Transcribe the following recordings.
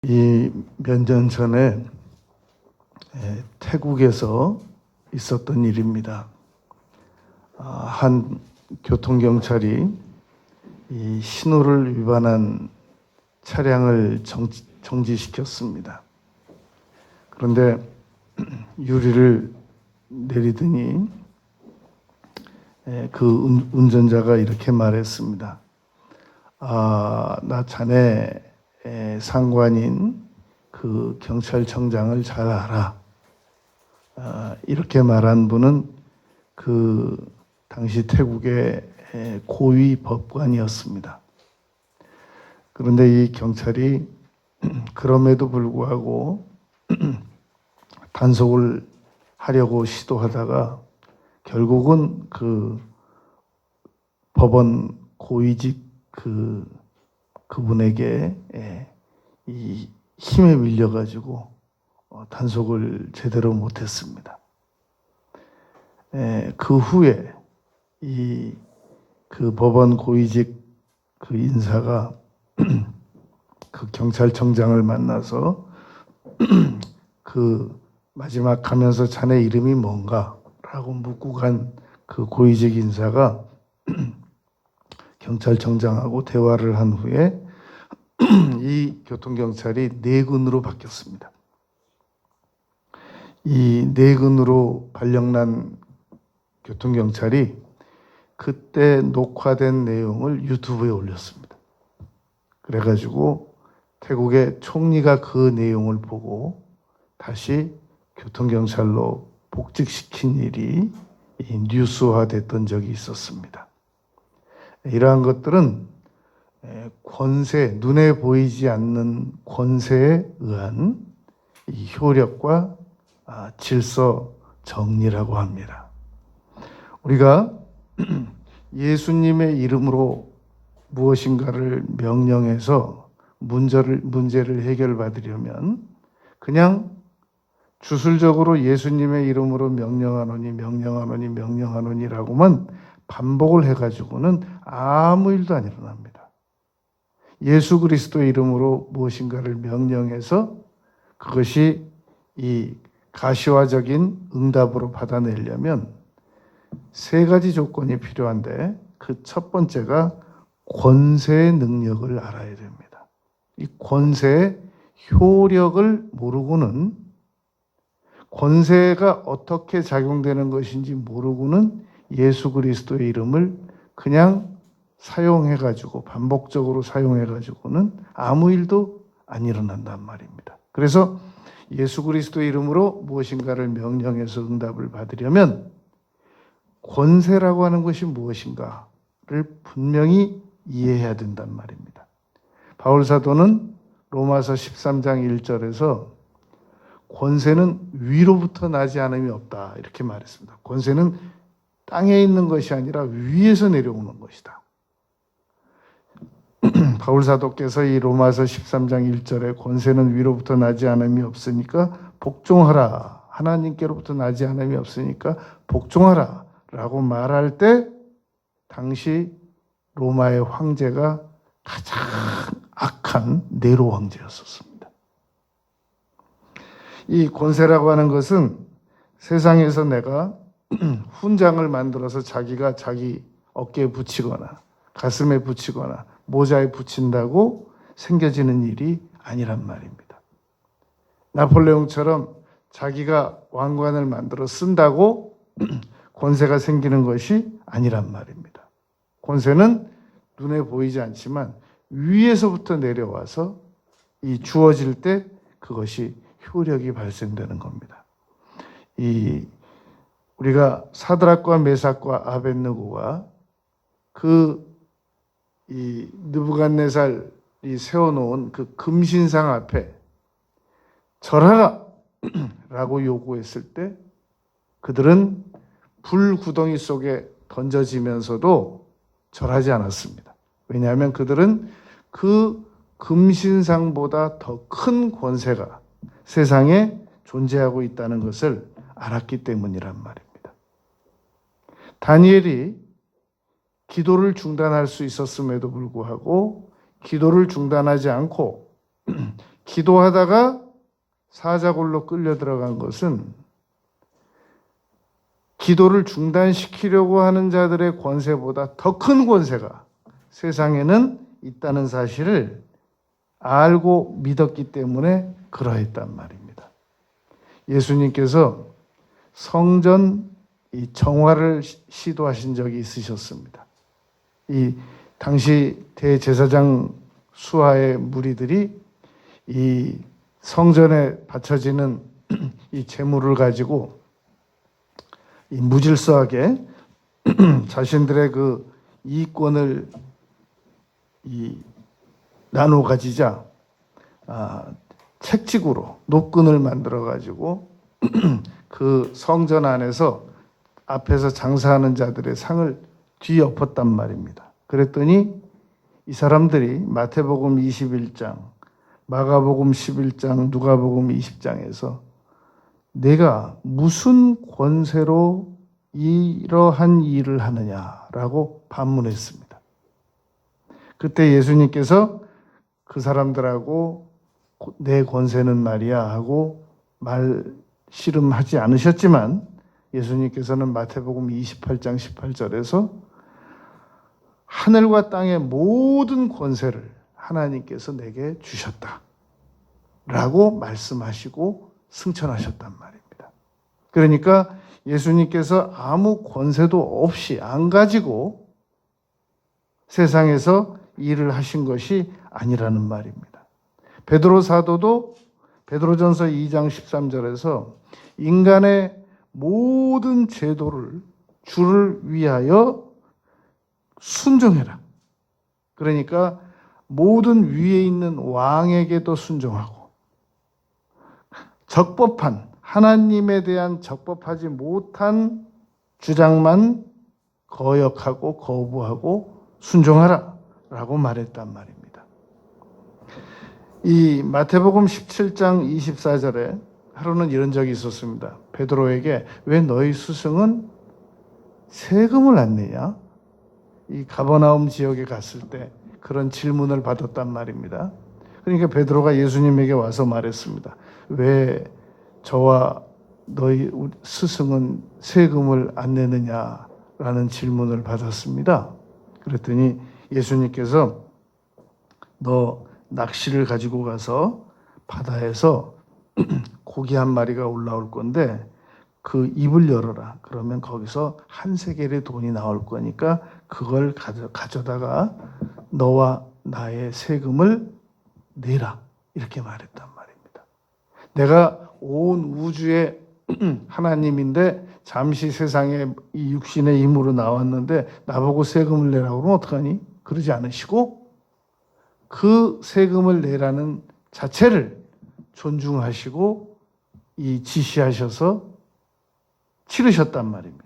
이 몇 년 전에 태국에서 있었던 일입니다. 한 교통경찰이 이 신호를 위반한 차량을 정지시켰습니다. 그런데 유리를 내리더니 그 운전자가 이렇게 말했습니다. 나 자네 상관인 그 경찰청장을 잘 알아. 이렇게 말한 분은 그 당시 태국의 고위 법관이었습니다. 그런데 이 경찰이 그럼에도 불구하고 단속을 하려고 시도하다가 결국은 그 법원 고위직 그분에게 이 힘에 밀려가지고 단속을 제대로 못했습니다. 그 후에 그 법원 고위직 그 인사가 그 경찰청장을 만나서 그 마지막 가면서 자네 이름이 뭔가? 라고 묻고 간 그 고위직 인사가 경찰청장하고 대화를 한 후에 이 교통경찰이 내근으로 바뀌었습니다. 이 내근으로 발령난 교통경찰이 그때 녹화된 내용을 유튜브에 올렸습니다. 그래가지고 태국의 총리가 그 내용을 보고 다시 교통경찰로 복직시킨 일이 뉴스화됐던 적이 있었습니다. 이러한 것들은 권세, 눈에 보이지 않는 권세에 의한 이 효력과 질서 정리라고 합니다. 우리가 예수님의 이름으로 무엇인가를 명령해서 문제를 해결받으려면 그냥 주술적으로 예수님의 이름으로 명령하노니라고만 반복을 해가지고는 아무 일도 안 일어납니다. 예수 그리스도의 이름으로 무엇인가를 명령해서 그것이 이 가시화적인 응답으로 받아내려면 세 가지 조건이 필요한데 그 첫 번째가 권세의 능력을 알아야 됩니다. 이 권세의 효력을 모르고는 권세가 어떻게 작용되는 것인지 모르고는 예수 그리스도의 이름을 그냥 사용해가지고 반복적으로 사용해가지고는 아무 일도 안 일어난단 말입니다. 그래서 예수 그리스도의 이름으로 무엇인가를 명령해서 응답을 받으려면 권세라고 하는 것이 무엇인가를 분명히 이해해야 된단 말입니다. 바울 사도는 로마서 13장 1절에서 권세는 위로부터 나지 않음이 없다 이렇게 말했습니다. 권세는 땅에 있는 것이 아니라 위에서 내려오는 것이다. 바울 사도께서 이 로마서 13장 1절에 권세는 위로부터 나지 않음이 없으니까 복종하라. 하나님께로부터 나지 않음이 없으니까 복종하라 라고 말할 때 당시 로마의 황제가 가장 악한 네로 황제였었습니다. 이 권세라고 하는 것은 세상에서 내가 훈장을 만들어서 자기가 자기 어깨에 붙이거나 가슴에 붙이거나 모자에 붙인다고 생겨지는 일이 아니란 말입니다. 나폴레옹처럼 자기가 왕관을 만들어 쓴다고 권세가 생기는 것이 아니란 말입니다. 권세는 눈에 보이지 않지만 위에서부터 내려와서 이 주어질 때 그것이 효력이 발생되는 겁니다. 우리가 사드락과 메삭과 아벳느고가 이 느부갓네살이 세워놓은 그 금신상 앞에 절하라 라고 요구했을 때 그들은 불구덩이 속에 던져지면서도 절하지 않았습니다. 왜냐하면 그들은 그 금신상보다 더 큰 권세가 세상에 존재하고 있다는 것을 알았기 때문이란 말입니다. 다니엘이 기도를 중단할 수 있었음에도 불구하고 기도를 중단하지 않고 기도하다가 사자굴로 끌려 들어간 것은 기도를 중단시키려고 하는 자들의 권세보다 더 큰 권세가 세상에는 있다는 사실을 알고 믿었기 때문에 그러했단 말입니다. 예수님께서 성전 이 정화를 시도하신 적이 있으셨습니다. 이 당시 대제사장 수하의 무리들이 이 성전에 바쳐지는 이 제물을 가지고 이 무질서하게 자신들의 그 이익권을 나눠 가지자 책찍으로 노끈을 만들어 가지고 그 성전 안에서 앞에서 장사하는 자들의 상을 뒤엎었단 말입니다. 그랬더니 이 사람들이 마태복음 21장, 마가복음 11장, 누가복음 20장에서 내가 무슨 권세로 이러한 일을 하느냐라고 반문했습니다. 그때 예수님께서 그 사람들하고 내 권세는 말이야 하고 말씨름하지 않으셨지만 예수님께서는 마태복음 28장 18절에서 하늘과 땅의 모든 권세를 하나님께서 내게 주셨다 라고 말씀하시고 승천하셨단 말입니다. 그러니까 예수님께서 아무 권세도 없이 안 가지고 세상에서 일을 하신 것이 아니라는 말입니다. 베드로 사도도 베드로전서 2장 13절에서 인간의 모든 제도를 주를 위하여 순종해라. 그러니까 모든 위에 있는 왕에게도 순종하고 적법한 하나님에 대한 적법하지 못한 주장만 거역하고 거부하고 순종하라 라고 말했단 말입니다. 이 마태복음 17장 24절에 하루는 이런 적이 있었습니다. 베드로에게 왜 너희 스승은 세금을 안 내냐? 이 가버나움 지역에 갔을 때 그런 질문을 받았단 말입니다. 그러니까 베드로가 예수님에게 와서 말했습니다. 왜 저와 너희 스승은 세금을 안 내느냐라는 질문을 받았습니다. 그랬더니 예수님께서 너 낚시를 가지고 가서 바다에서 고기 한 마리가 올라올 건데 그 입을 열어라. 그러면 거기서 한 세겔의 돈이 나올 거니까 그걸 가져다가 너와 나의 세금을 내라. 이렇게 말했단 말입니다. 내가 온 우주의 하나님인데 잠시 세상에 이 육신의 힘으로 나왔는데 나보고 세금을 내라고 그러면 어떡하니? 그러지 않으시고 그 세금을 내라는 자체를 존중하시고 이 지시하셔서 치르셨단 말입니다.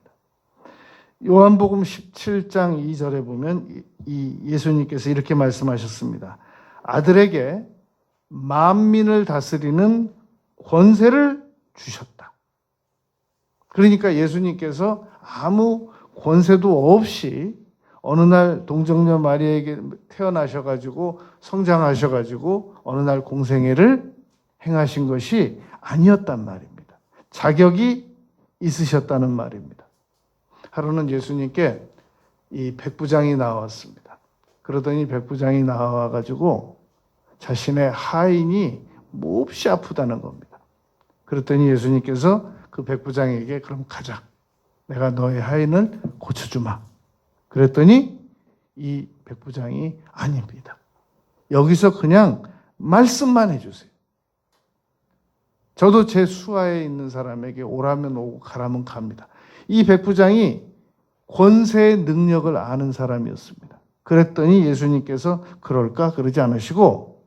요한복음 17장 2절에 보면 이 예수님께서 이렇게 말씀하셨습니다. 아들에게 만민을 다스리는 권세를 주셨다. 그러니까 예수님께서 아무 권세도 없이 어느 날 동정녀 마리아에게 태어나셔가지고 성장하셔가지고 어느 날 공생애를 행하신 것이 아니었단 말입니다. 자격이 있으셨다는 말입니다. 하루는 예수님께 이 백부장이 나왔습니다. 그러더니 백부장이 나와가지고 자신의 하인이 몹시 아프다는 겁니다. 그랬더니 예수님께서 그 백부장에게 그럼 가자. 내가 너의 하인을 고쳐주마. 그랬더니 이 백부장이 아닙니다. 여기서 그냥 말씀만 해주세요. 저도 제 수하에 있는 사람에게 오라면 오고 가라면 갑니다. 이 백부장이 권세의 능력을 아는 사람이었습니다. 그랬더니 예수님께서 그럴까? 그러지 않으시고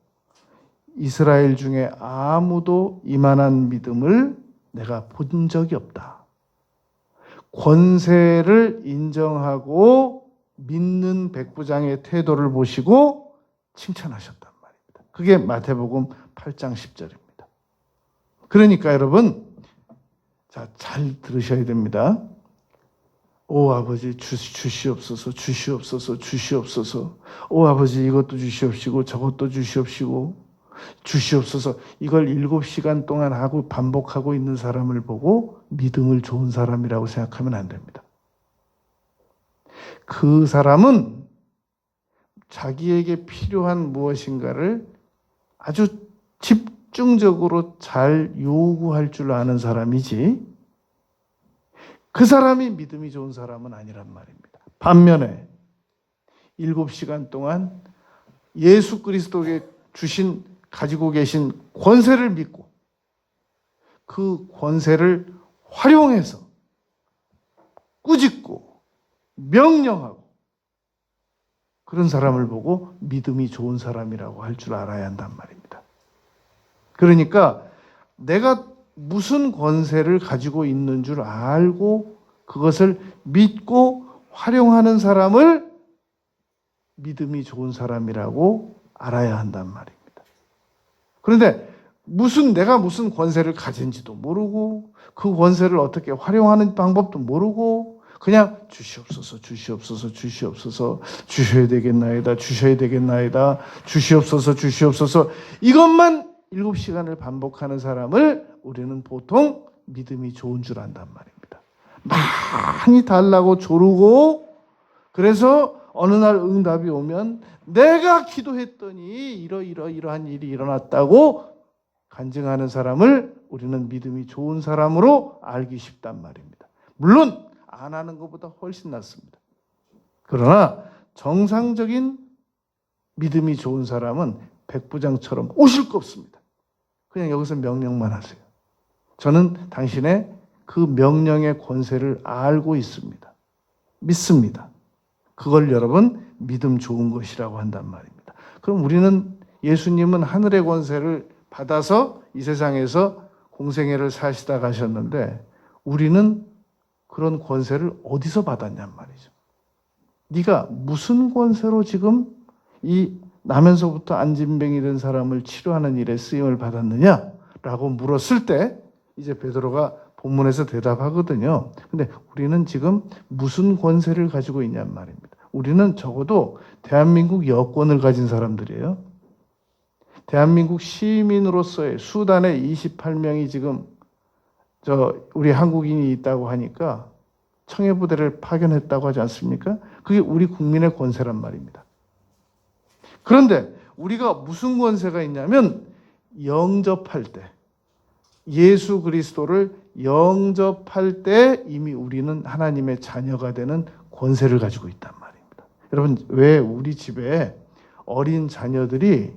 이스라엘 중에 아무도 이만한 믿음을 내가 본 적이 없다. 권세를 인정하고 믿는 백부장의 태도를 보시고 칭찬하셨단 말입니다. 그게 마태복음 8장 10절입니다. 그러니까 여러분, 자, 잘 들으셔야 됩니다. 오 아버지 주시옵소서 주시옵소서 주시옵소서. 오 아버지 이것도 주시옵시고 저것도 주시옵시고 주시옵소서. 이걸 7시간 동안 하고 반복하고 있는 사람을 보고 믿음을 좋은 사람이라고 생각하면 안 됩니다. 그 사람은 자기에게 필요한 무엇인가를 아주 집중적으로 잘 요구할 줄 아는 사람이지, 그 사람이 믿음이 좋은 사람은 아니란 말입니다. 반면에 7시간 동안 예수 그리스도에게 가지고 계신 권세를 믿고 그 권세를 활용해서 꾸짖고 명령하고 그런 사람을 보고 믿음이 좋은 사람이라고 할 줄 알아야 한단 말입니다. 그러니까 내가 무슨 권세를 가지고 있는 줄 알고 그것을 믿고 활용하는 사람을 믿음이 좋은 사람이라고 알아야 한단 말입니다. 그런데 내가 무슨 권세를 가진지도 모르고 그 권세를 어떻게 활용하는 방법도 모르고 그냥 주시옵소서, 주시옵소서, 주시옵소서, 주셔야 되겠나이다, 주셔야 되겠나이다, 주시옵소서, 주시옵소서, 이것만 7시간을 반복하는 사람을 우리는 보통 믿음이 좋은 줄 안단 말입니다. 많이 달라고 조르고 그래서 어느 날 응답이 오면 내가 기도했더니 이러한 일이 일어났다고 간증하는 사람을 우리는 믿음이 좋은 사람으로 알기 쉽단 말입니다. 물론 안 하는 것보다 훨씬 낫습니다. 그러나 정상적인 믿음이 좋은 사람은 백부장처럼 오실 거 없습니다. 그냥 여기서 명령만 하세요. 저는 당신의 그 명령의 권세를 알고 있습니다. 믿습니다. 그걸 여러분 믿음 좋은 것이라고 한단 말입니다. 그럼 우리는 예수님은 하늘의 권세를 받아서 이 세상에서 공생애를 사시다 가셨는데 우리는 그런 권세를 어디서 받았냔 말이죠. 네가 무슨 권세로 지금 이 나면서부터 안진뱅이 된 사람을 치료하는 일에 쓰임을 받았느냐라고 물었을 때 이제 베드로가 본문에서 대답하거든요. 근데 우리는 지금 무슨 권세를 가지고 있냔 말입니다. 우리는 적어도 대한민국 여권을 가진 사람들이에요. 대한민국 시민으로서의 수단에 28명이 지금 우리 한국인이 있다고 하니까 청해부대를 파견했다고 하지 않습니까? 그게 우리 국민의 권세란 말입니다. 그런데 우리가 무슨 권세가 있냐면 영접할 때, 예수 그리스도를 영접할 때 이미 우리는 하나님의 자녀가 되는 권세를 가지고 있단 말입니다. 여러분, 왜 우리 집에 어린 자녀들이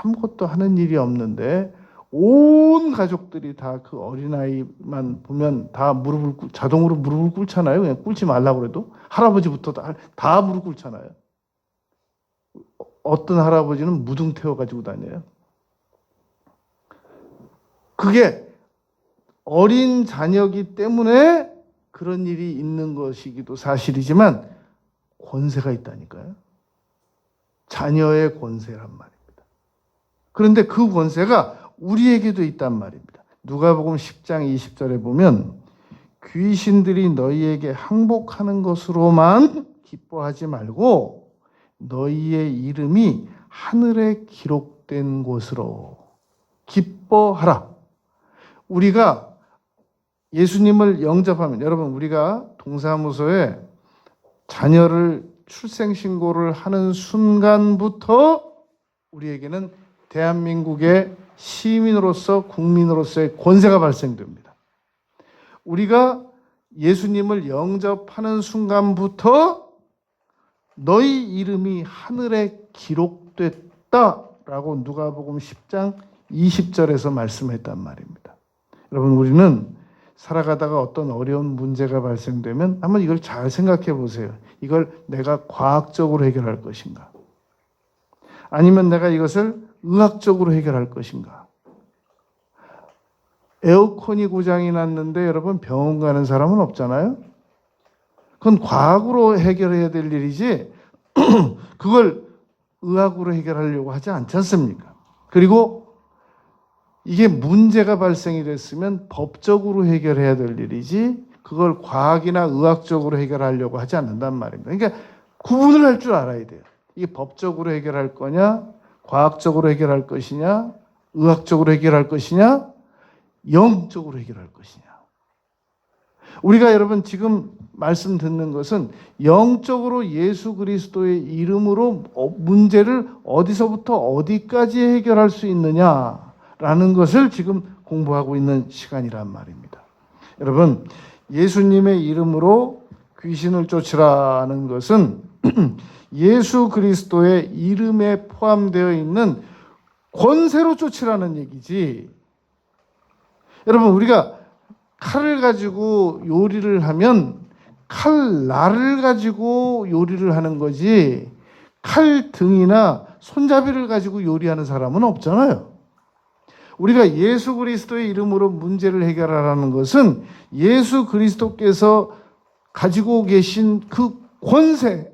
아무것도 하는 일이 없는데 온 가족들이 다 그 어린아이만 보면 다 자동으로 무릎을 꿇잖아요. 그냥 꿇지 말라고 그래도. 할아버지부터 다 무릎 꿇잖아요. 어떤 할아버지는 무등 태워가지고 다녀요. 그게 어린 자녀기 때문에 그런 일이 있는 것이기도 사실이지만 권세가 있다니까요. 자녀의 권세란 말입니다. 그런데 그 권세가 우리에게도 있단 말입니다. 누가복음 10장 20절에 보면 귀신들이 너희에게 항복하는 것으로만 기뻐하지 말고 너희의 이름이 하늘에 기록된 곳으로 기뻐하라. 우리가 예수님을 영접하면, 여러분 우리가 동사무소에 자녀를 출생신고를 하는 순간부터 우리에게는 대한민국의 시민으로서 국민으로서의 권세가 발생됩니다. 우리가 예수님을 영접하는 순간부터 너희 이름이 하늘에 기록됐다라고 누가복음 10장 20절에서 말씀했단 말입니다. 여러분, 우리는 살아가다가 어떤 어려운 문제가 발생되면 한번 이걸 잘 생각해 보세요. 이걸 내가 과학적으로 해결할 것인가? 아니면 내가 이것을 의학적으로 해결할 것인가? 에어컨이 고장이 났는데 여러분 병원 가는 사람은 없잖아요. 그건 과학으로 해결해야 될 일이지 그걸 의학으로 해결하려고 하지 않지 않습니까? 그리고 이게 문제가 발생이 됐으면 법적으로 해결해야 될 일이지 그걸 과학이나 의학적으로 해결하려고 하지 않는단 말입니다. 그러니까 구분을 할 줄 알아야 돼요. 이게 법적으로 해결할 거냐 과학적으로 해결할 것이냐, 의학적으로 해결할 것이냐, 영적으로 해결할 것이냐. 우리가 여러분 지금 말씀 듣는 것은 영적으로 예수 그리스도의 이름으로 문제를 어디서부터 어디까지 해결할 수 있느냐라는 것을 지금 공부하고 있는 시간이란 말입니다. 여러분, 예수님의 이름으로 귀신을 쫓으라는 것은 예수 그리스도의 이름에 포함되어 있는 권세로 쫓으라는 얘기지. 여러분, 우리가 칼을 가지고 요리를 하면 칼날을 가지고 요리를 하는 거지 칼등이나 손잡이를 가지고 요리하는 사람은 없잖아요. 우리가 예수 그리스도의 이름으로 문제를 해결하라는 것은 예수 그리스도께서 가지고 계신 그 권세,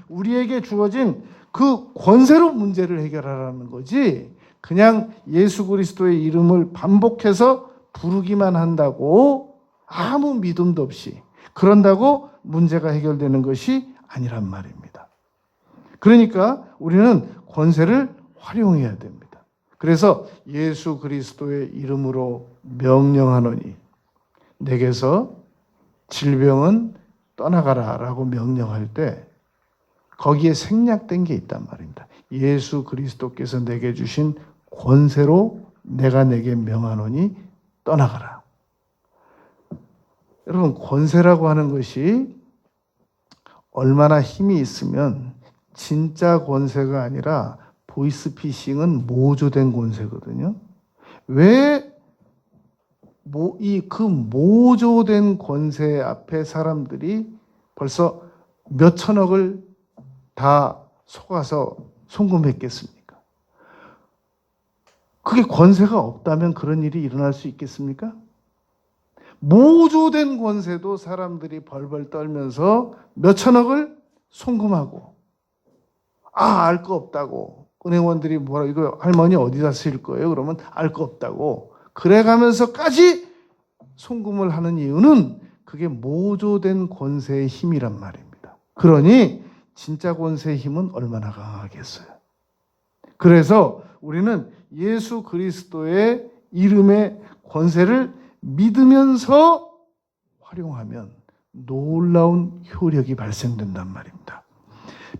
우리에게 주어진 그 권세로 문제를 해결하라는 거지, 그냥 예수 그리스도의 이름을 반복해서 부르기만 한다고 아무 믿음도 없이 그런다고 문제가 해결되는 것이 아니란 말입니다. 그러니까 우리는 권세를 활용해야 됩니다. 그래서 예수 그리스도의 이름으로 명령하노니 내게서 질병은 떠나가라 라고 명령할 때 거기에 생략된 게 있단 말입니다. 예수 그리스도께서 내게 주신 권세로 내가 내게 명하노니 떠나가라. 여러분, 권세라고 하는 것이 얼마나 힘이 있으면 진짜 권세가 아니라 보이스피싱은 모조된 권세거든요. 왜 그 모조된 권세 앞에 사람들이 벌써 몇 천억을 다 속아서 송금했겠습니까? 그게 권세가 없다면 그런 일이 일어날 수 있겠습니까? 모조된 권세도 사람들이 벌벌 떨면서 몇 천억을 송금하고 알 거 없다고, 은행원들이 뭐라 이거 할머니 어디다 쓰일 거예요? 그러면 알 거 없다고 그래가면서까지 송금을 하는 이유는 그게 모조된 권세의 힘이란 말입니다. 그러니 진짜 권세의 힘은 얼마나 강하겠어요. 그래서 우리는 예수 그리스도의 이름의 권세를 믿으면서 활용하면 놀라운 효력이 발생된단 말입니다.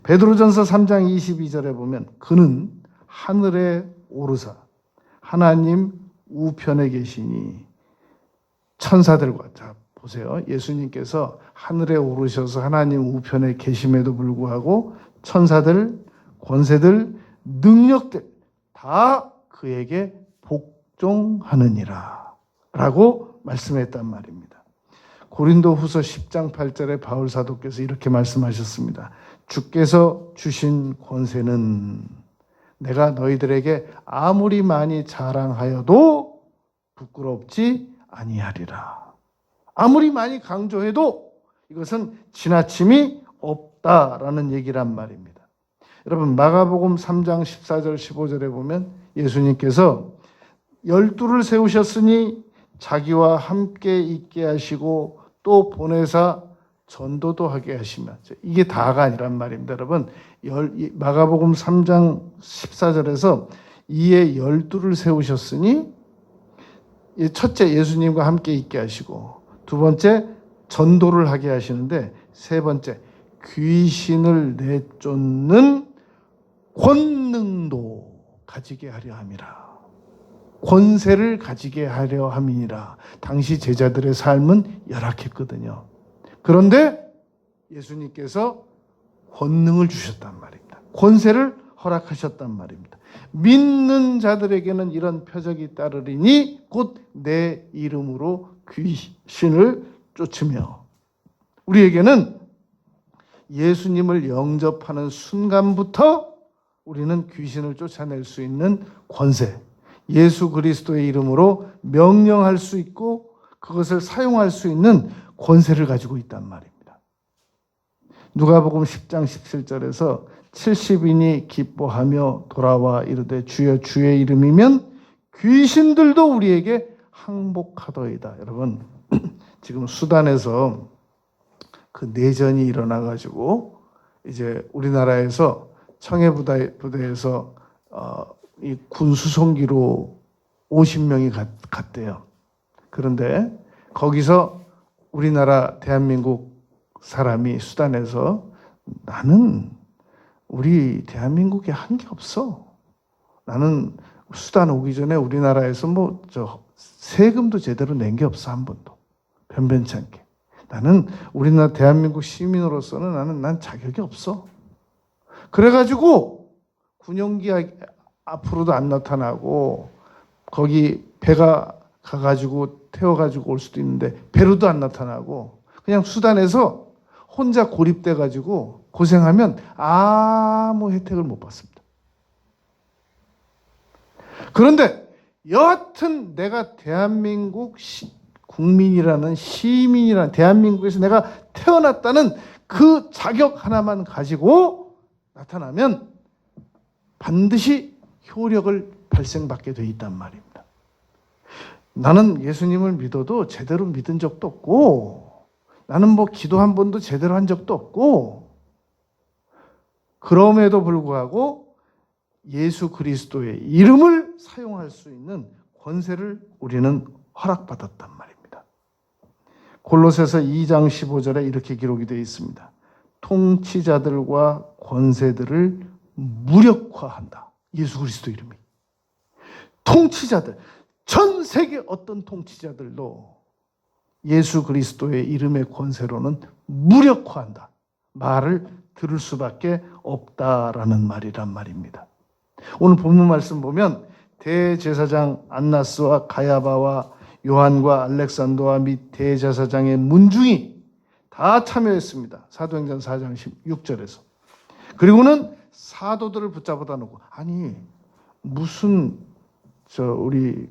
베드로전서 3장 22절에 보면 그는 하늘에 오르사 하나님 우편에 계시니 천사들과, 자 보세요, 예수님께서 하늘에 오르셔서 하나님 우편에 계심에도 불구하고 천사들, 권세들, 능력들 다 그에게 복종하느니라 라고 말씀했단 말입니다. 고린도후서 10장 8절에 바울 사도께서 이렇게 말씀하셨습니다. 주께서 주신 권세는 내가 너희들에게 아무리 많이 자랑하여도 부끄럽지 아니하리라. 아무리 많이 강조해도 이것은 지나침이 없다라는 얘기란 말입니다. 여러분, 마가복음 3장 14절 15절에 보면 예수님께서 12를 세우셨으니 자기와 함께 있게 하시고 또 보내사 전도도 하게 하시면, 이게 다가 아니란 말입니다. 여러분, 마가복음 3장 14절에서 이에 12를 세우셨으니 첫째 예수님과 함께 있게 하시고, 두 번째 전도를 하게 하시는데, 세 번째 귀신을 내쫓는 권능도 가지게 하려 함이라. 권세를 가지게 하려 함이니라. 당시 제자들의 삶은 열악했거든요. 그런데 예수님께서 권능을 주셨단 말입니다. 권세를 허락하셨단 말입니다. 믿는 자들에게는 이런 표적이 따르리니 곧 내 이름으로 귀신을 쫓으며, 우리에게는 예수님을 영접하는 순간부터 우리는 귀신을 쫓아낼 수 있는 권세, 예수 그리스도의 이름으로 명령할 수 있고 그것을 사용할 수 있는 권세를 가지고 있단 말입니다. 누가복음 10장 17절에서 70인이 기뻐하며 돌아와 이르되 주여 주의 이름이면 귀신들도 우리에게 항복하더이다. 여러분, 지금 수단에서 그 내전이 일어나 가지고 이제 우리나라에서 청해부대에서 이 군수송기로 50명이 갔대요. 그런데 거기서 우리나라 대한민국 사람이 수단에서 나는 우리 대한민국에 한 게 없어. 나는 수단 오기 전에 우리나라에서 세금도 제대로 낸 게 없어, 한 번도. 변변치 않게. 나는 우리나라 대한민국 시민으로서는 난 자격이 없어. 그래가지고 군용기 앞으로도 안 나타나고 거기 배가 가가지고 태워가지고 올 수도 있는데 배로도 안 나타나고 그냥 수단에서 혼자 고립돼가지고 고생하면 아무 혜택을 못 받습니다. 그런데 여하튼 내가 대한민국 국민이라는 시민이라는 대한민국에서 내가 태어났다는 그 자격 하나만 가지고 나타나면 반드시 효력을 발생받게 돼 있단 말입니다. 나는 예수님을 믿어도 제대로 믿은 적도 없고 나는 기도 한 번도 제대로 한 적도 없고 그럼에도 불구하고 예수 그리스도의 이름을 사용할 수 있는 권세를 우리는 허락받았단 말입니다. 골로새서 2장 15절에 이렇게 기록이 되어 있습니다. 통치자들과 권세들을 무력화한다. 예수 그리스도 이름이. 통치자들, 전 세계 어떤 통치자들도 예수 그리스도의 이름의 권세로는 무력화한다. 말을 들을 수밖에 없다라는 말이란 말입니다. 오늘 본문 말씀 보면 대제사장 안나스와 가야바와 요한과 알렉산더와 및 대제사장의 문중이 다 참여했습니다. 사도행전 4장 16절에서. 그리고는 사도들을 붙잡아다 놓고 아니 무슨 우리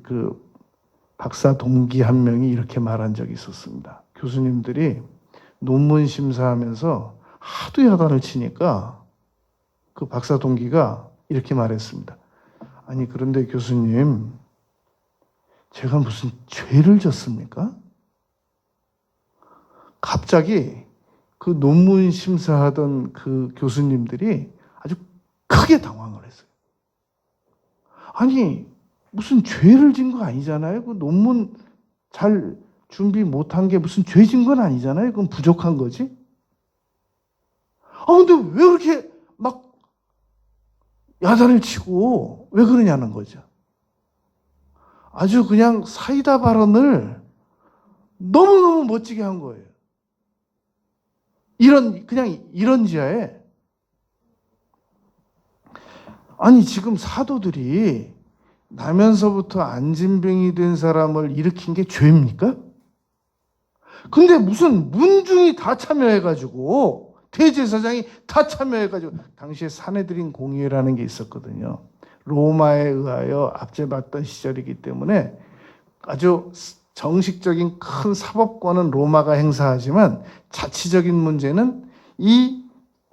박사 동기 한 명이 이렇게 말한 적이 있었습니다. 교수님들이 논문 심사하면서 하도 야단을 치니까 그 박사 동기가 이렇게 말했습니다. 아니 그런데 교수님 제가 무슨 죄를 졌습니까? 갑자기 그 논문 심사하던 그 교수님들이 아주 크게 당황을 했어요. 아니 무슨 죄를 진 거 아니잖아요. 그 논문 잘 준비 못한 게 무슨 죄 진 건 아니잖아요. 그건 부족한 거지. 근데 왜 그렇게 막 야단을 치고 왜 그러냐는 거죠. 아주 그냥 사이다 발언을 너무너무 멋지게 한 거예요. 그냥 이런 지하에. 아니, 지금 사도들이 나면서부터 안진병이 된 사람을 일으킨 게 죄입니까? 근데 무슨 문중이 다 참여해가지고, 대제사장이 다 참여해가지고, 당시에 사내들인 공의회라는 게 있었거든요. 로마에 의하여 압제받던 시절이기 때문에 아주 정식적인 큰 사법권은 로마가 행사하지만 자치적인 문제는 이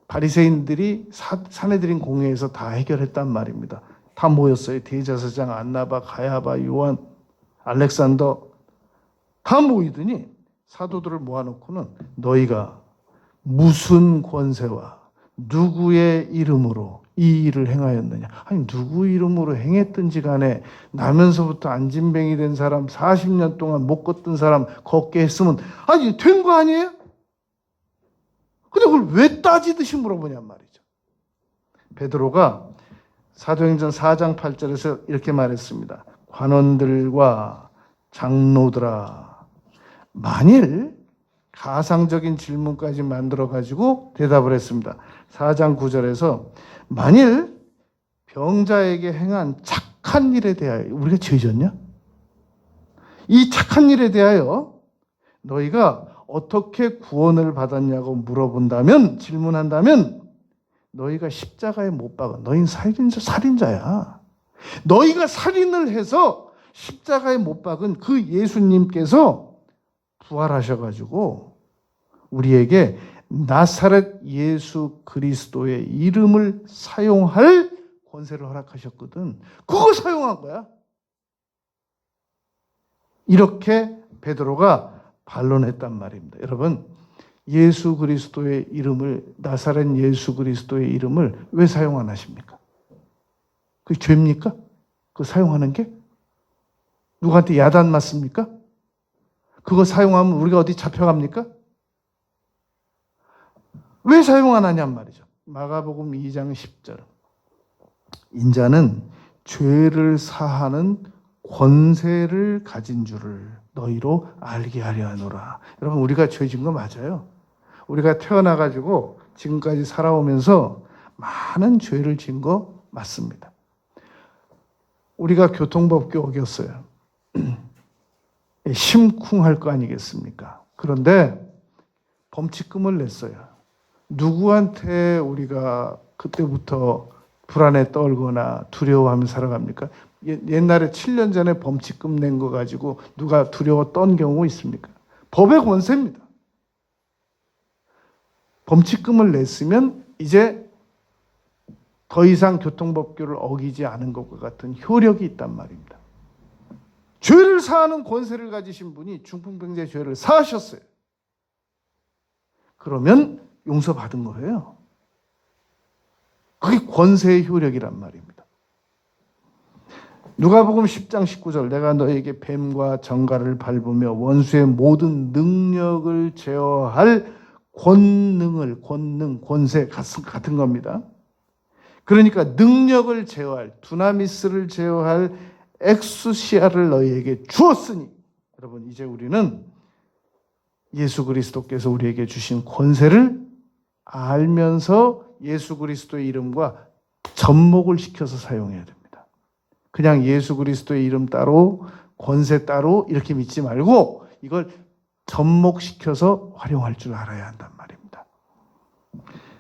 바리새인들이 사내들인 공회에서 다 해결했단 말입니다. 다 모였어요. 대제사장 안나바, 가야바, 요한, 알렉산더 다 모이더니 사도들을 모아놓고는 너희가 무슨 권세와 누구의 이름으로 이 일을 행하였느냐. 아니 누구 이름으로 행했든지 간에 나면서부터 안진뱅이 된 사람 40년 동안 못 걷던 사람 걷게 했으면 아니 된 거 아니에요? 근데 그걸 왜 따지듯이 물어보냔 말이죠. 베드로가 사도행전 4장 8절에서 이렇게 말했습니다. 관원들과 장로들아, 만일 가상적인 질문까지 만들어가지고 대답을 했습니다. 4장 9절에서 만일 병자에게 행한 착한 일에 대하여, 우리가 죄졌냐? 이 착한 일에 대하여 너희가 어떻게 구원을 받았냐고 물어본다면, 질문한다면 너희가 십자가에 못 박아. 너희는 살인자야. 너희가 살인을 해서 십자가에 못 박은 그 예수님께서 부활하셔가지고 우리에게 나사렛 예수 그리스도의 이름을 사용할 권세를 허락하셨거든. 그거 사용한 거야. 이렇게 베드로가 반론했단 말입니다. 여러분, 예수 그리스도의 이름을, 나사렛 예수 그리스도의 이름을 왜 사용 안 하십니까? 그게 죄입니까? 그거 사용하는 게? 누구한테 야단 맞습니까? 그거 사용하면 우리가 어디 잡혀갑니까? 왜 사용 안 하냔 말이죠. 마가복음 2장 10절. 인자는 죄를 사하는 권세를 가진 줄을 너희로 알게 하려 하노라. 여러분, 우리가 죄 지은 거 맞아요. 우리가 태어나가지고 지금까지 살아오면서 많은 죄를 지은 거 맞습니다. 우리가 교통법규 어겼어요. 심쿵할 거 아니겠습니까? 그런데 범칙금을 냈어요. 누구한테 우리가 그때부터 불안에 떨거나 두려워하며 살아갑니까? 옛날에 7년 전에 범칙금 낸 거 가지고 누가 두려워 떤 경우 있습니까? 법의 권세입니다. 범칙금을 냈으면 이제 더 이상 교통법규를 어기지 않은 것과 같은 효력이 있단 말입니다. 죄를 사하는 권세를 가지신 분이 중풍병자의 죄를 사하셨어요. 그러면 용서받은 거예요. 그게 권세의 효력이란 말입니다. 누가복음 10장 19절 내가 너에게 뱀과 정갈을 밟으며 원수의 모든 능력을 제어할 권세 같은 겁니다. 그러니까 능력을 제어할, 두나미스를 제어할 엑수시아를 너희에게 주었으니, 여러분 이제 우리는 예수 그리스도께서 우리에게 주신 권세를 알면서 예수 그리스도의 이름과 접목을 시켜서 사용해야 됩니다. 그냥 예수 그리스도의 이름 따로 권세 따로 이렇게 믿지 말고 이걸 접목시켜서 활용할 줄 알아야 한단 말입니다.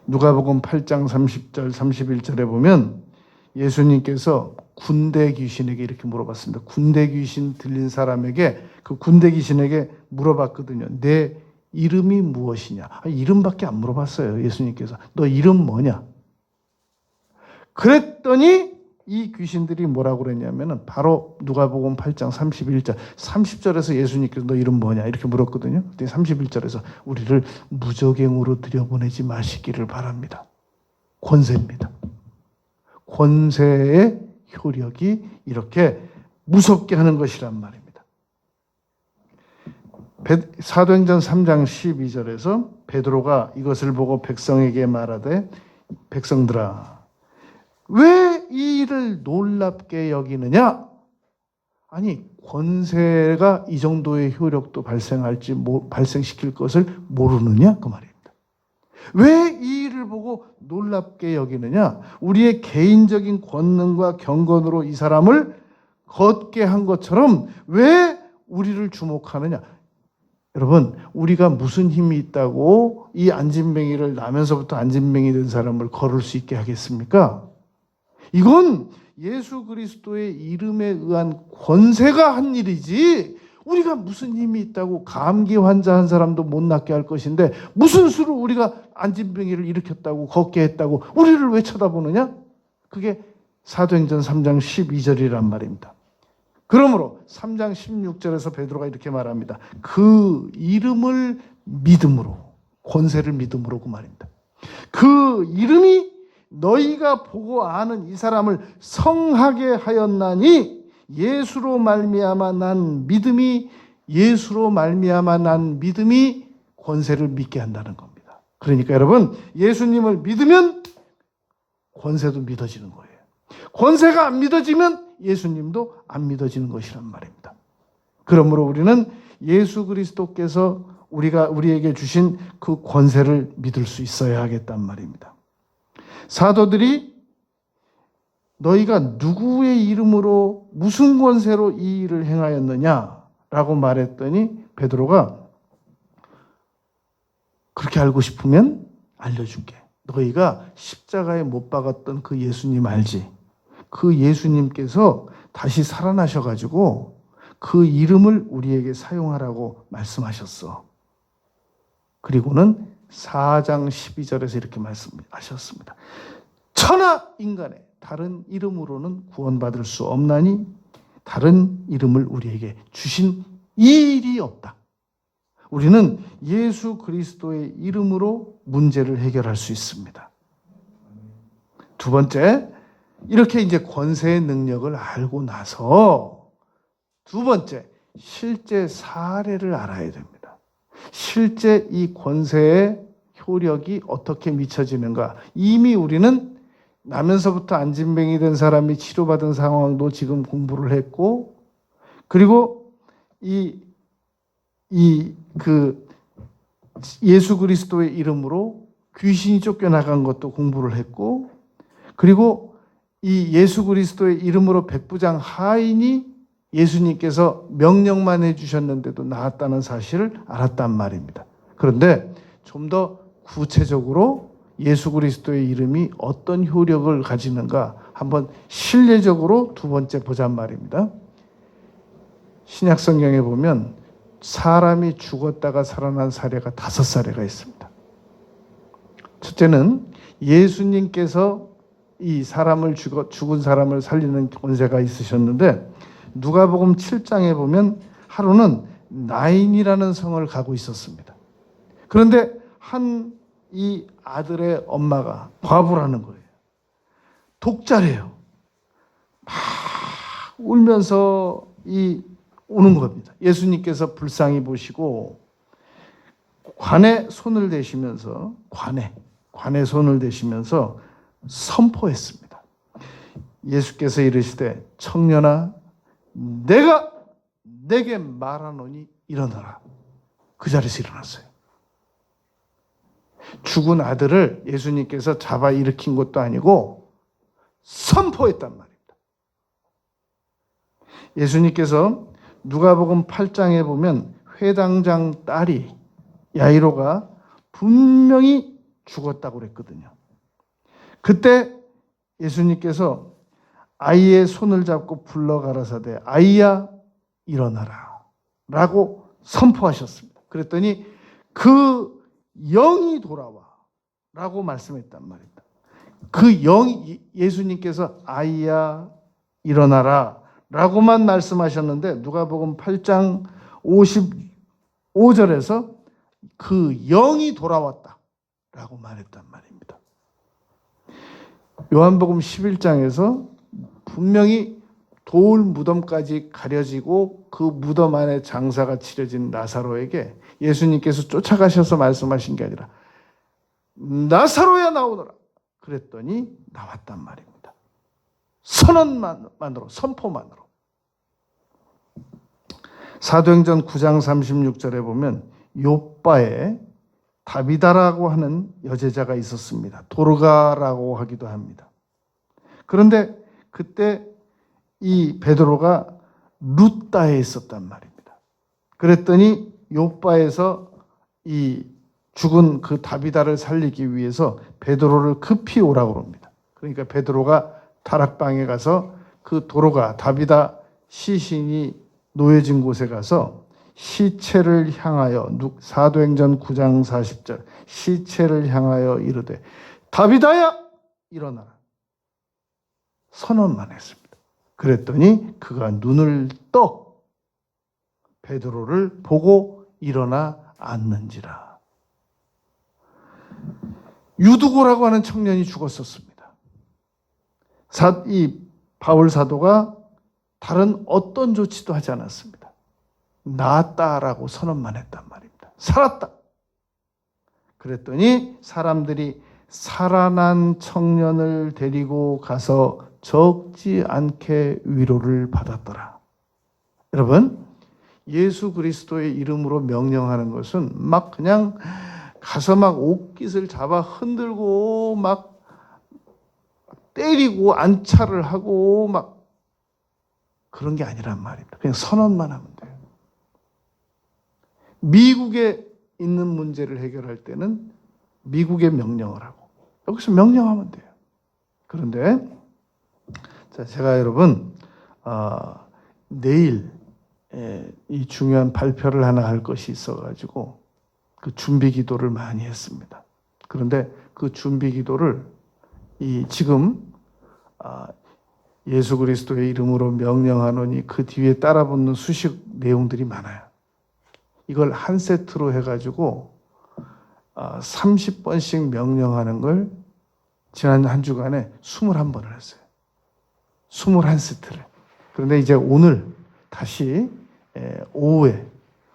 누가복음 8장 30절 31절에 보면 예수님께서 군대 귀신에게 이렇게 물어봤습니다. 군대 귀신 들린 사람에게, 그 군대 귀신에게 물어봤거든요. 내 이름이 무엇이냐? 이름밖에 안 물어봤어요. 예수님께서. 너 이름 뭐냐? 그랬더니 이 귀신들이 뭐라고 그랬냐면은 바로 누가복음 8장 31절, 30절에서 예수님께서 너 이름 뭐냐? 이렇게 물었거든요. 그때 31절에서 우리를 무적행으로 들여보내지 마시기를 바랍니다. 권세입니다. 권세의 효력이 이렇게 무섭게 하는 것이란 말입니다. 사도행전 3장 12절에서 베드로가 이것을 보고 백성에게 말하되 백성들아 왜 이 일을 놀랍게 여기느냐? 아니 권세가 이 정도의 효력도 발생시킬 것을 모르느냐? 그 말입니다. 왜 이 일을 보고 놀랍게 여기느냐? 우리의 개인적인 권능과 경건으로 이 사람을 걷게 한 것처럼 왜 우리를 주목하느냐? 여러분, 우리가 무슨 힘이 있다고 이 안진뱅이를 나면서부터 안진뱅이 된 사람을 걸을 수 있게 하겠습니까? 이건 예수 그리스도의 이름에 의한 권세가 한 일이지 우리가 무슨 힘이 있다고 감기 환자 한 사람도 못 낫게 할 것인데 무슨 수로 우리가 안진뱅이를 일으켰다고 걷게 했다고 우리를 왜 쳐다보느냐? 그게 사도행전 3장 12절이란 말입니다. 그러므로 3장 16절에서 베드로가 이렇게 말합니다. 그 이름을 믿음으로, 권세를 믿음으로 그 말입니다. 그 이름이 너희가 보고 아는 이 사람을 성하게 하였나니 예수로 말미암아 난 믿음이 권세를 믿게 한다는 겁니다. 그러니까 여러분, 예수님을 믿으면 권세도 믿어지는 거예요. 권세가 안 믿어지면 예수님도 안 믿어지는 것이란 말입니다. 그러므로 우리는 예수 그리스도께서 우리에게 주신 그 권세를 믿을 수 있어야 하겠단 말입니다. 사도들이 너희가 누구의 이름으로 무슨 권세로 이 일을 행하였느냐라고 말했더니 베드로가 그렇게 알고 싶으면 알려줄게. 너희가 십자가에 못 박았던 그 예수님 알지? 그 예수님께서 다시 살아나셔가지고 그 이름을 우리에게 사용하라고 말씀하셨어. 그리고는 4장 12절에서 이렇게 말씀하셨습니다. 천하 인간의 다른 이름으로는 구원받을 수 없나니 다른 이름을 우리에게 주신 일이 없다. 우리는 예수 그리스도의 이름으로 문제를 해결할 수 있습니다. 두 번째, 이렇게 이제 권세의 능력을 알고 나서 두 번째, 실제 사례를 알아야 됩니다. 실제 이 권세의 효력이 어떻게 미쳐지는가. 이미 우리는 나면서부터 안진뱅이 된 사람이 치료받은 상황도 지금 공부를 했고, 그리고 예수 그리스도의 이름으로 귀신이 쫓겨나간 것도 공부를 했고, 그리고 이 예수 그리스도의 이름으로 백부장 하인이 예수님께서 명령만 해주셨는데도 나았다는 사실을 알았단 말입니다. 그런데 좀 더 구체적으로 예수 그리스도의 이름이 어떤 효력을 가지는가 한번 실례적으로 두 번째 보잔 말입니다. 신약 성경에 보면 사람이 죽었다가 살아난 사례가 5사례가 있습니다. 첫째는 예수님께서 이 죽은 사람을 살리는 권세가 있으셨는데, 누가복음 7장에 보면 하루는 나인이라는 성을 가고 있었습니다. 그런데 이 아들의 엄마가 과부라는 거예요. 독자래요. 막 울면서 오는 겁니다. 예수님께서 불쌍히 보시고 관에 손을 대시면서 관에 손을 대시면서 선포했습니다. 예수께서 이르시되 청년아 내가 내게 말하노니 일어나라. 그 자리에서 일어났어요. 죽은 아들을 예수님께서 잡아 일으킨 것도 아니고 선포했단 말입니다. 예수님께서 누가복음 8장에 보면 회당장 딸이 야이로가 분명히 죽었다고 그랬거든요. 그때 예수님께서 아이의 손을 잡고 불러 가라사대 아이야 일어나라 라고 선포하셨습니다. 그랬더니 그 영이 돌아와 라고 말씀했단 말입니다. 그 영이 예수님께서 아이야 일어나라 라고만 말씀하셨는데 누가복음 8장 55절에서 그 영이 돌아왔다 라고 말했단 말입니다. 요한복음 11장에서 분명히 돌 무덤까지 가려지고 그 무덤 안에 장사가 치러진 나사로에게 예수님께서 쫓아가셔서 말씀하신 게 아니라 나사로야 나오너라 그랬더니 나왔단 말입니다. 선언만으로, 선포만으로. 사도행전 9장 36절에 보면 요빠에 다비다라고 하는 여제자가 있었습니다. 도르가라고 하기도 합니다. 그런데 그때 이 베드로가 룻다에 있었단 말입니다. 그랬더니 요빠에서 이 죽은 그 다비다를 살리기 위해서 베드로를 급히 오라고 합니다. 그러니까 베드로가 다락방에 가서 그 도로가 다비다 시신이 놓여진 곳에 가서 시체를 향하여 사도행전 9장 40절 시체를 향하여 이르되 다비다야 일어나라 선언만 했습니다. 그랬더니 그가 눈을 떠 베드로를 보고 일어나 앉는지라. 유두고라고 하는 청년이 죽었었습니다. 이 바울 사도가 다른 어떤 조치도 하지 않았습니다. 나았다라고 선언만 했단 말입니다. 살았다. 그랬더니 사람들이 살아난 청년을 데리고 가서 적지 않게 위로를 받았더라. 여러분, 예수 그리스도의 이름으로 명령하는 것은 막 그냥 가서 막 옷깃을 잡아 흔들고 막 때리고 안차를 하고 막 그런 게 아니란 말입니다. 그냥 선언만 하면 돼요. 미국에 있는 문제를 해결할 때는 미국에 명령을 하고 여기서 명령하면 돼요. 그런데 제가 여러분 내일 이 중요한 발표를 하나 할 것이 있어가지고 그 준비 기도를 많이 했습니다. 그런데 그 준비 기도를 지금 예수 그리스도의 이름으로 명령하노니 그 뒤에 따라붙는 수식 내용들이 많아요. 이걸 한 세트로 해가지고 30번씩 명령하는 걸 지난 한 주간에 21번을 했어요. 21세트를. 그런데 이제 오늘 다시 오후에,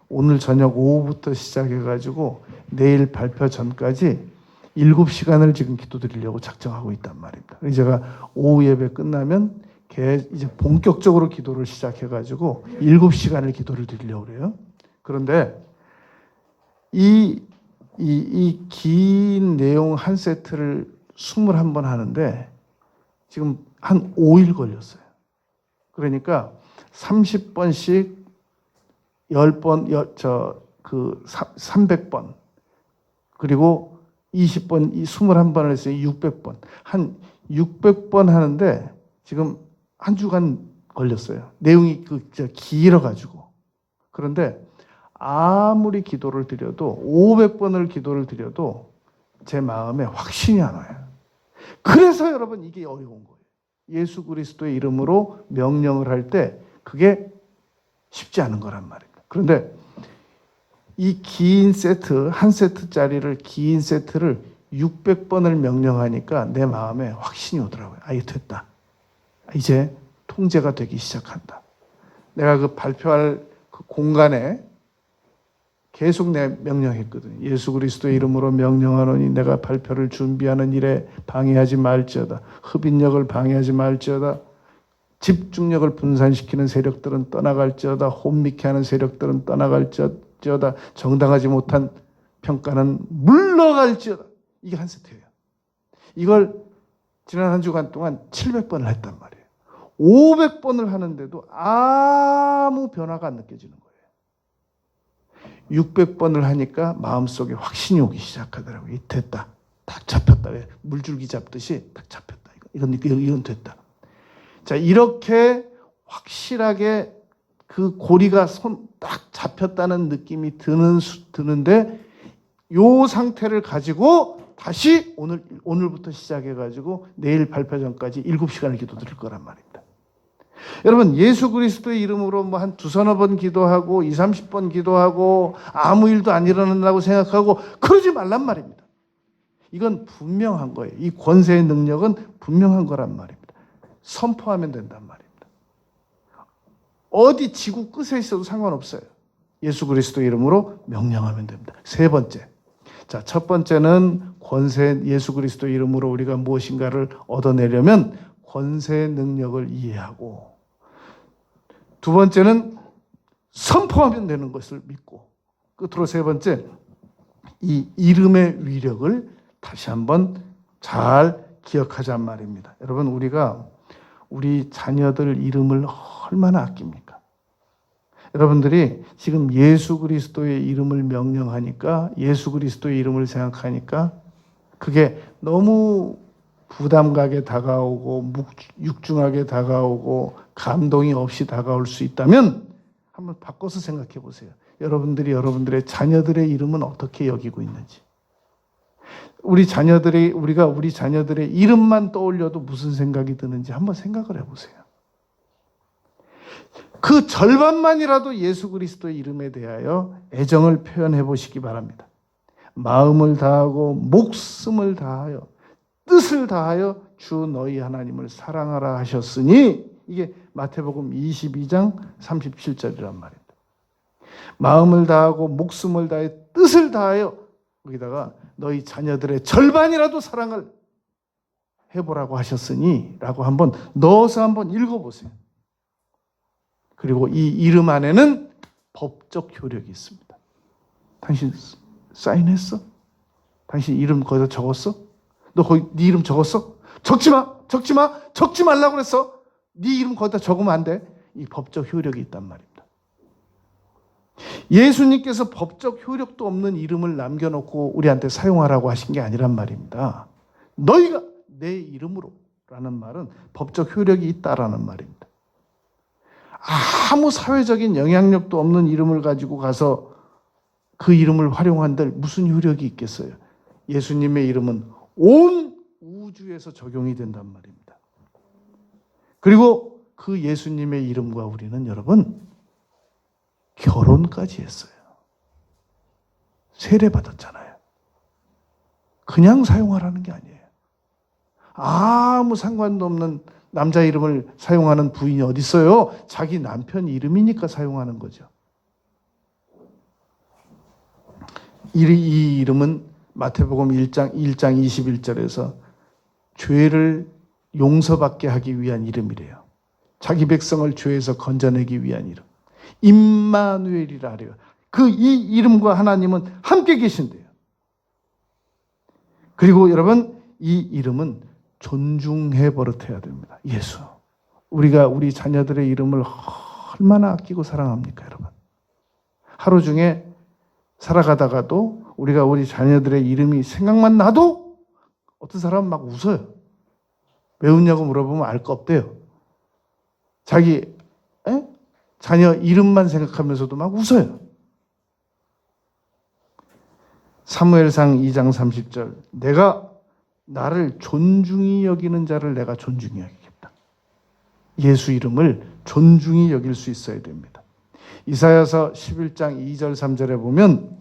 오늘 저녁 오후부터 시작해가지고 내일 발표 전까지 7시간을 지금 기도드리려고 작정하고 있단 말입니다. 제가 오후 예배 끝나면 이제 본격적으로 기도를 시작해가지고 7시간을 기도를 드리려고 그래요. 그런데 이 긴 내용 한 세트를 21번 하는데 지금 한 5일 걸렸어요. 그러니까 30번씩 10번, 300번, 그리고 20번, 21번을 했어요. 600번. 한 600번 하는데 지금 한 주간 걸렸어요. 내용이 길어가지고. 그런데 아무리 기도를 드려도 500번을 기도를 드려도 제 마음에 확신이 안 와요. 그래서 여러분 이게 어려운 거예요. 예수 그리스도의 이름으로 명령을 할 때 그게 쉽지 않은 거란 말입니다. 그런데 이 긴 세트, 한 세트짜리를 긴 세트를 600번을 명령하니까 내 마음에 확신이 오더라고요. 아, 이게 됐다. 이제 통제가 되기 시작한다. 내가 그 발표할 그 공간에 계속 내 명령했거든요. 예수 그리스도의 이름으로 명령하노니 내가 발표를 준비하는 일에 방해하지 말지어다. 흡인력을 방해하지 말지어다. 집중력을 분산시키는 세력들은 떠나갈지어다. 혼미케 하는 세력들은 떠나갈지어다. 정당하지 못한 평가는 물러갈지어다. 이게 한 세트예요. 이걸 지난 한 주간 동안 700번을 했단 말이에요. 500번을 하는데도 아무 변화가 안 느껴지는 거예요. 600번을 하니까 마음속에 확신이 오기 시작하더라고요. 됐다. 딱 잡혔다. 물줄기 잡듯이 딱 잡혔다. 이건 됐다. 자, 이렇게 확실하게 그 고리가 딱 잡혔다는 느낌이 드는데 요 상태를 가지고 다시 오늘부터 시작해가지고 내일 발표 전까지 7시간을 기도 드릴 거란 말입니다. 여러분, 예수 그리스도의 이름으로 뭐 한 두서너 번 기도하고 20-30번 기도하고 아무 일도 안 일어난다고 생각하고 그러지 말란 말입니다. 이건 분명한 거예요. 이 권세의 능력은 분명한 거란 말입니다. 선포하면 된단 말입니다. 어디 지구 끝에 있어도 상관없어요. 예수 그리스도의 이름으로 명령하면 됩니다. 세 번째. 자, 첫 번째는 권세, 예수 그리스도의 이름으로 우리가 무엇인가를 얻어내려면 권세의 능력을 이해하고, 두 번째는 선포하면 되는 것을 믿고, 끝으로 세 번째, 이 이름의 위력을 다시 한번 잘 기억하자는 말입니다. 여러분, 우리가 우리 자녀들 이름을 얼마나 아낍니까? 여러분들이 지금 예수 그리스도의 이름을 명령하니까, 예수 그리스도의 이름을 생각하니까 그게 너무 부담 가게 다가오고 육중하게 다가오고 감동이 없이 다가올 수 있다면 한번 바꿔서 생각해 보세요. 여러분들의 자녀들의 이름은 어떻게 여기고 있는지. 우리가 우리 자녀들의 이름만 떠올려도 무슨 생각이 드는지 한번 생각을 해보세요. 그 절반만이라도 예수 그리스도의 이름에 대하여 애정을 표현해 보시기 바랍니다. 마음을 다하고 목숨을 다하여 뜻을 다하여 주 너희 하나님을 사랑하라 하셨으니, 이게 마태복음 22장 37절이란 말입니다. 마음을 다하고 목숨을 다해 뜻을 다하여, 여기다가 너희 자녀들의 절반이라도 사랑을 해보라고 하셨으니 라고 한번 넣어서 한번 읽어보세요. 그리고 이 이름 안에는 법적 효력이 있습니다. 당신 사인했어? 당신 이름 거기다 적었어? 너 거기 네 이름 적었어? 적지 말라고 그랬어. 네 이름 거기다 적으면 안 돼. 이 법적 효력이 있단 말입니다. 예수님께서 법적 효력도 없는 이름을 남겨놓고 우리한테 사용하라고 하신 게 아니란 말입니다. 너희가 내 이름으로 라는 말은 법적 효력이 있다라는 말입니다. 아무 사회적인 영향력도 없는 이름을 가지고 가서 그 이름을 활용한들 무슨 효력이 있겠어요? 예수님의 이름은 온 우주에서 적용이 된단 말입니다. 그리고 그 예수님의 이름과 우리는 여러분 결혼까지 했어요. 세례받았잖아요. 그냥 사용하라는 게 아니에요. 아무 상관도 없는 남자 이름을 사용하는 부인이 어디 있어요? 자기 남편 이름이니까 사용하는 거죠. 이 이름은 마태복음 1장 21절에서 죄를 용서받게 하기 위한 이름이래요. 자기 백성을 죄에서 건져내기 위한 이름. 임마누엘이라 하래요. 이 이름과 하나님은 함께 계신대요. 그리고 여러분, 이 이름은 존중해 버릇해야 됩니다. 예수. 우리가 우리 자녀들의 이름을 얼마나 아끼고 사랑합니까, 여러분? 하루 중에 살아가다가도 우리가 우리 자녀들의 이름이 생각만 나도 어떤 사람은 막 웃어요. 왜 웃냐고 물어보면 알 거 없대요. 자기 자녀 이름만 생각하면서도 막 웃어요. 사무엘상 2장 30절, 내가 나를 존중히 여기는 자를 내가 존중히 여기겠다. 예수 이름을 존중히 여길 수 있어야 됩니다. 이사야서 11장 2절 3절에 보면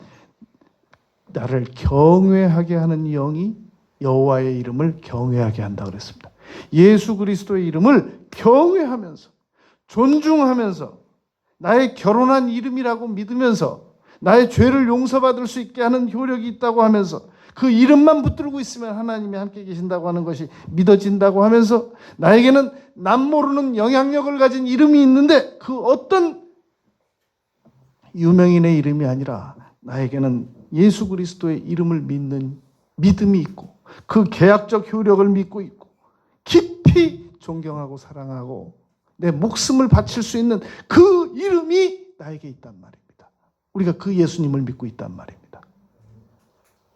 나를 경외하게 하는 영이 여호와의 이름을 경외하게 한다 그랬습니다. 예수 그리스도의 이름을 경외하면서 존중하면서 나의 결혼한 이름이라고 믿으면서 나의 죄를 용서받을 수 있게 하는 효력이 있다고 하면서 그 이름만 붙들고 있으면 하나님이 함께 계신다고 하는 것이 믿어진다고 하면서 나에게는 남 모르는 영향력을 가진 이름이 있는데 그 어떤 유명인의 이름이 아니라 나에게는 예수 그리스도의 이름을 믿는 믿음이 있고 그 계약적 효력을 믿고 있고 깊이 존경하고 사랑하고 내 목숨을 바칠 수 있는 그 이름이 나에게 있단 말입니다. 우리가 그 예수님을 믿고 있단 말입니다.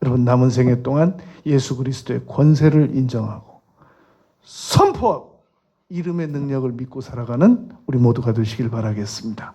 여러분, 남은 생애 동안 예수 그리스도의 권세를 인정하고 선포하고 이름의 능력을 믿고 살아가는 우리 모두가 되시길 바라겠습니다.